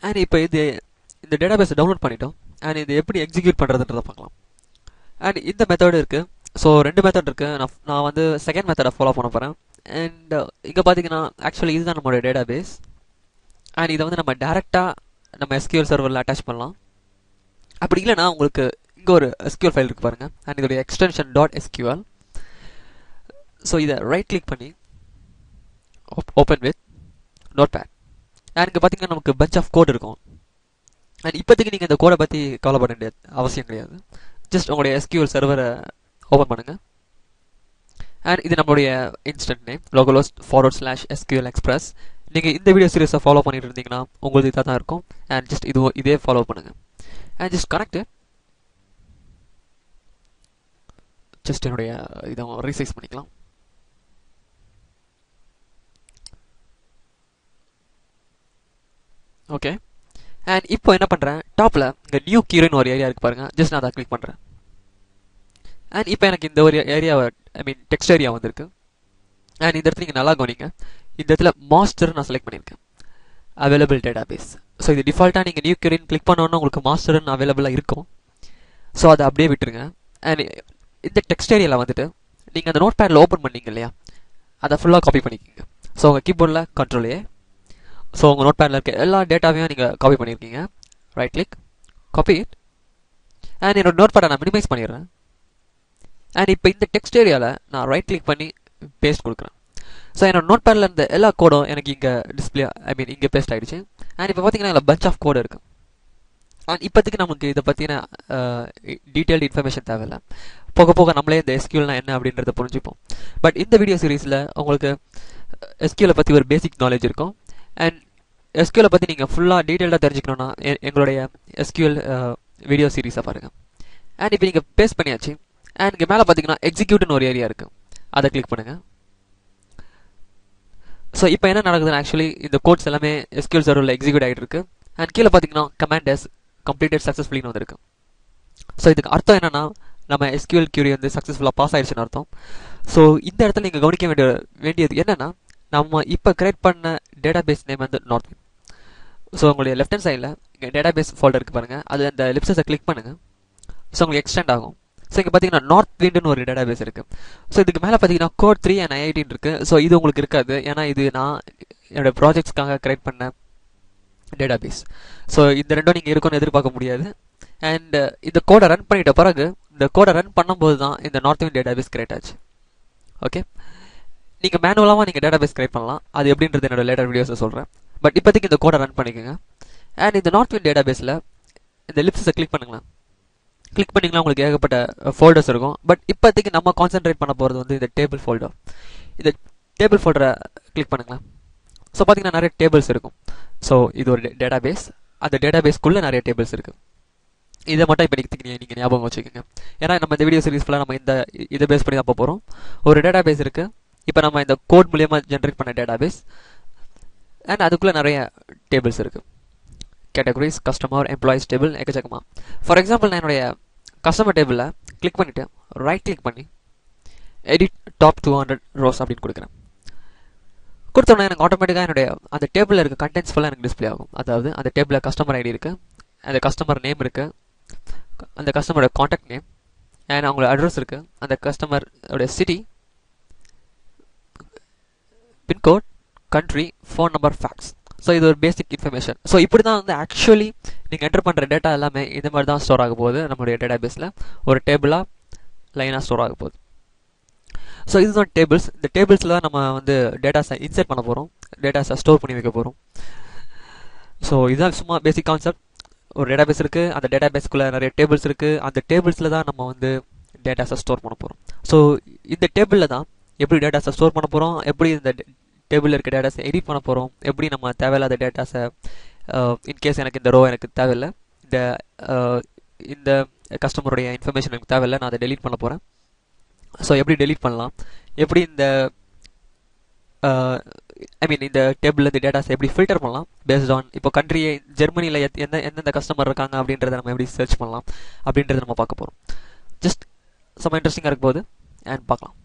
And இப்போ இந்த டேட்டாபேஸை download பண்ணிட்டோம். அண்ட் இது எப்படி எக்ஸிக்யூட் பண்ணுறதுன்றதை பார்க்கலாம். அண்ட் இந்த மெத்தடு இருக்குது. ஸோ 2 மெத்தட் இருக்குது. நான் வந்து செகண்ட் மெத்தடை ஃபாலோ பண்ண போகிறேன். அண்ட் இங்கே பார்த்தீங்கன்னா ஆக்சுவலி இதுதான் நம்மளோட டேட்டாபேஸ். அண்ட் இதை வந்து நம்ம டேரெக்டாக நம்ம SQL சர்வரில் அட்டாச் பண்ணலாம். அப்படி இல்லைனா உங்களுக்கு இங்கே ஒரு SQL ஃபைல் இருக்குது பாருங்கள். அண்ட் இதோடைய எக்ஸ்டென்ஷன் .SQL. ஸோ இதை ரைட் கிளிக் பண்ணி ஓப்பன் வித் நோட்பேட். அண்ட் இங்கே பார்த்தீங்கன்னா நமக்கு பஞ்ச் ஆஃப் கோட் இருக்கும். அண்ட் இப்போதைக்கு நீங்கள் இந்த கோடை பற்றி கவலைப்பட வேண்டிய அவசியம் கிடையாது. ஜஸ்ட் உங்களுடைய SQL சர்வரை ஓப்பன் பண்ணுங்கள். அண்ட் இது நம்மளுடைய இன்ஸ்டன்ட் நேம் localhost/SQL Express. நீங்கள் இந்த வீடியோ சீரிஸை ஃபாலோ பண்ணிட்டு இருந்தீங்கன்னா உங்களுக்கு இதாக தான் இருக்கும். அண்ட் ஜஸ்ட் இதே ஃபாலோ பண்ணுங்கள். And just connect. ஜஸ்ட் என்னுடைய இதை ரீசைஸ் பண்ணிக்கலாம். ஓகே. அண்ட் இப்போ என்ன பண்ணுறேன், டாப்பில் இங்கே நியூ கீரோன்னு ஒரு ஏரியா இருக்குது பாருங்கள். ஜஸ்ட் நான் அதை கிளிக் பண்ணுறேன். அண்ட் இப்போ எனக்கு இந்த ஒரு ஏரியாவை டெக்ஸ்ட் ஏரியா வந்திருக்கு. அண்ட் இந்த இடத்துல நீங்கள் நல்லா கவனிங்க. இந்த இடத்துல மாஸ்டர் நான் செலக்ட் பண்ணியிருக்கேன், அவைலபிள் டேட்டாபேஸ். ஸோ இது டிஃபால்ட்டாக நீங்கள் நியூ கீரின் கிளிக் பண்ணோன்னா உங்களுக்கு மாஸ்டர்னு அவைலபிளாக இருக்கும். ஸோ அதை அப்படியே விட்டுருங்க. அண்ட் இந்த டெக்ஸ்ட் ஏரியாவில் வந்துட்டு நீங்கள் அந்த நோட் பேடில் ஓப்பன் பண்ணீங்க இல்லையா, அதை ஃபுல்லாக காப்பி பண்ணிக்கோங்க. ஸோ உங்கள் கீபோர்டில் கண்ட்ரோலே. ஸோ உங்கள் நோட் பேடில் இருக்க எல்லா டேட்டாவையும் நீங்கள் காப்பி பண்ணியிருக்கீங்க. Right click, copy it. And என்னோட நோட் பேடை நான் மினிமைஸ் பண்ணிடுறேன். அண்ட் இப்போ இந்த டெக்ஸ்ட் ஏரியாவில் நான் ரைட் கிளிக் பண்ணி பேஸ்ட் கொடுக்குறேன். ஸோ என்னோட நோட் பேடில் இருந்த எல்லா கோடும் எனக்கு இங்கே டிஸ்பிளே இங்கே பேஸ்ட் ஆகிடுச்சு. அண்ட் இப்போ பார்த்தீங்கன்னா இதில் பஞ்ச் ஆஃப் கோடு இருக்குது. அண்ட் இப்போதைக்கு நமக்கு இதை பற்றின டீட்டெயில்டு இன்ஃபர்மேஷன் தேவையில்லை. போக போக நம்மளே இந்த SQLனா என்ன அப்படின்றத புரிஞ்சுப்போம். பட் இந்த வீடியோ சீரீஸில் உங்களுக்கு SQL பற்றி ஒரு பேசிக் நாலேஜ் இருக்கும். அண்ட் SQL பற்றி நீங்கள் ஃபுல்லாக டீட்டெயில்டாக தெரிஞ்சுக்கணுன்னா எங்களுடைய SQL வீடியோ சீரீஸை பாருங்கள். அண்ட் இப்போ நீங்கள் பேஸ்ட் பண்ணியாச்சு. அண்ட் இங்கே மேலே பார்த்தீங்கன்னா எக்ஸிக்யூட்னு ஒரு ஏரியா இருக்குது, அதை கிளிக் பண்ணுங்கள். ஸோ இப்போ என்ன நடக்குதுன்னு ஆக்சுவலி இந்த கோட்ஸ் எல்லாமே SQL சர்வரில் எக்ஸிக்யூட் ஆகிட்டு இருக்கு. அண்ட் கீழே பார்த்தீங்கன்னா கமாண்ட் ஹஸ் கம்ப்ளீட்டட் சக்ஸஸ்ஃபுல்லின்னு வந்திருக்கு. ஸோ இதுக்கு அர்த்தம் என்னன்னா நம்ம SQL கியூரி வந்து சக்ஸஸ்ஃபுல்லாக பாஸ் ஆயிடுச்சுன்னு அர்த்தம். ஸோ இந்த இடத்துல நீங்கள் கவனிக்க வேண்டியது என்னன்னா, நம்ம இப்போ கிரியேட் பண்ண டேட்டாபேஸ் நேம் வந்து நார்த்விண்ட். ஸோ உங்களுடைய லெஃப்ட் ஹேண்ட் சைடில் இங்கே டேட்டாபேஸ் ஃபோல்டர் இருக்குது பாருங்கள், அது அந்த லிப்ஸை கிளிக் பண்ணுங்கள். ஸோ உங்களுக்கு எக்ஸ்டெண்ட் ஆகும். ஸோ இங்கே பார்த்தீங்கன்னா நார்த்விண்ட்னு ஒரு டேட்டாபேஸ் இருக்குது. ஸோ இதுக்கு மேலே பார்த்தீங்கன்னா கோட் 3 and IIT இருக்குது. ஸோ இது உங்களுக்கு இருக்காது, ஏன்னா இது நான் என்னோடய ப்ராஜெக்ட்ஸ்க்காக கிரியேட் பண்ண டேட்டாபேஸ். ஸோ இந்த ரெண்டும் நீங்கள் இருக்குன்னு எதிர்பார்க்க முடியாது. அண்ட் இந்த கோடை ரன் பண்ணிட்ட பிறகு இந்த கோடை ரன் பண்ணும்போது தான் இந்த நார்த்விண்ட் டேட்டாபேஸ் கிரியேட் ஆச்சு. ஓகே, நீங்கள் மேனுவலாக நீங்கள் டேட்டாபேஸ் கிரியேட் பண்ணலாம். அது எப்படின்றது என்னோட லேட்டர் வீடியோஸை சொல்கிறேன். பட் இப்போதைக்கு இந்த கோடை ரன் பண்ணிக்கோங்க. அண்ட் இந்த நார்த்விண்ட் டேட்டாபேஸில் இந்த லிப்ஸை கிளிக் பண்ணுங்களேன். கிளிக் பண்ணிங்கன்னா உங்களுக்கு ஏகப்பட்ட ஃபோல்டர்ஸ் இருக்கும். பட் இப்போதைக்கு நம்ம கான்சென்ட்ரேட் பண்ண போகிறது வந்து இந்த டேபிள் ஃபோல்டர். இந்த டேபிள் ஃபோல்டரை கிளிக் பண்ணுங்களேன். ஸோ பார்த்தீங்கன்னா நிறைய டேபிள்ஸ் இருக்கும். ஸோ இது ஒரு டேட்டாபேஸ், அந்த டேட்டாபேஸ்க்குள்ளே நிறைய டேபிள்ஸ் இருக்குது. இதை மட்டும் இப்போ நீங்கள் ஞாபகம் வச்சுக்கோங்க. ஏன்னா நம்ம இந்த வீடியோ சீரிஸ் ஃபுல்லாக நம்ம இதை பேஸ் பண்ணி தான் போகிறோம். ஒரு டேட்டாபேஸ் இருக்குது, இப்போ நம்ம இந்த கோட் மூலியமாக ஜென்ரேட் பண்ண டேட்டாபேஸ். அண்ட் அதுக்குள்ளே நிறைய டேபிள்ஸ் இருக்குது. கேட்டகரிஸ், கஸ்டமர், எம்ப்ளாயிஸ் டேபிள், எக்கச்சக்கமா. ஃபார் எக்ஸாம்பிள் நான் என்னுடைய கஸ்டமர் டேபிளில் கிளிக் பண்ணிவிட்டு ரைட் கிளிக் பண்ணி எடிட் டாப் 200 rows அப்படின்னு கொடுக்குறேன். கொடுத்தோன்னே எனக்கு ஆட்டோமேட்டிக்காக என்னுடைய அந்த டேபிளில் இருக்க கண்டென்ட்ஸ் ஃபுல்லாக எனக்கு டிஸ்பிளே ஆகும். அதாவது அந்த டேபிளில் கஸ்டமர் ஐடி இருக்குது, அந்த கஸ்டமர் நேம் இருக்குது, அந்த கஸ்டமரோட காண்டாக்ட் நேம் அண்ட் அவங்களோட அட்ரஸ் இருக்குது, அந்த கஸ்டமரோட city, pincode, country, phone number, fax. So இது ஒரு பேசிக் இன்ஃபர்மேஷன். ஸோ இப்படி தான் வந்து ஆக்சுவலி நீங்கள் என்டர் பண்ணுற டேட்டா எல்லாமே இந்த மாதிரி தான் ஸ்டோர் ஆக போகுது. நம்மளுடைய டேட்டாபேஸில் ஒரு டேபிளாக லைனாக ஸ்டோர் ஆக போகுது. ஸோ இதுதான் டேபிள்ஸ். இந்த டேபிள்ஸில் தான் நம்ம வந்து டேட்டாஸை இன்சர்ட் பண்ண போகிறோம், டேட்டாஸை ஸ்டோர் பண்ணி வைக்க போகிறோம். ஸோ இதுதான் சும்மா பேசிக் கான்செப்ட். ஒரு டேட்டாபேஸ் இருக்குது, அந்த டேட்டாபேஸ்க்குள்ளே நிறைய டேபிள்ஸ் இருக்குது, அந்த டேபிள்ஸில் தான் நம்ம வந்து டேட்டாஸை ஸ்டோர் பண்ண போகிறோம். ஸோ இந்த டேபிளில் தான் எப்படி டேட்டாஸை ஸ்டோர் பண்ண போகிறோம், எப்படி இந்த டேபிளில் இருக்க டேட்டாஸை எடிட் பண்ண போகிறோம், எப்படி நம்ம தேவையில்லாத டேட்டாஸை இன்கேஸ் எனக்கு இந்த ரோ எனக்கு தேவையில்லை, இந்த கஸ்டமருடைய இன்ஃபர்மேஷன் எனக்கு தேவையில்லை, நான் அதை டெலீட் பண்ண போகிறேன். ஸோ எப்படி டெலீட் பண்ணலாம், எப்படி இந்த இந்த டேபிளில் இந்த டேட்டாஸை எப்படி ஃபில்டர் பண்ணலாம் பேஸ்ட் ஆன் இப்போ கண்ட்ரியை ஜெர்மனியில் எந்தெந்த கஸ்டமர் இருக்காங்க அப்படின்றத நம்ம எப்படி சர்ச் பண்ணலாம் அப்படின்றத நம்ம பார்க்க போகிறோம். ஜஸ்ட் செம்ம இன்ட்ரெஸ்டிங்காக இருக்கும் போது அண்ட் பார்க்கலாம்.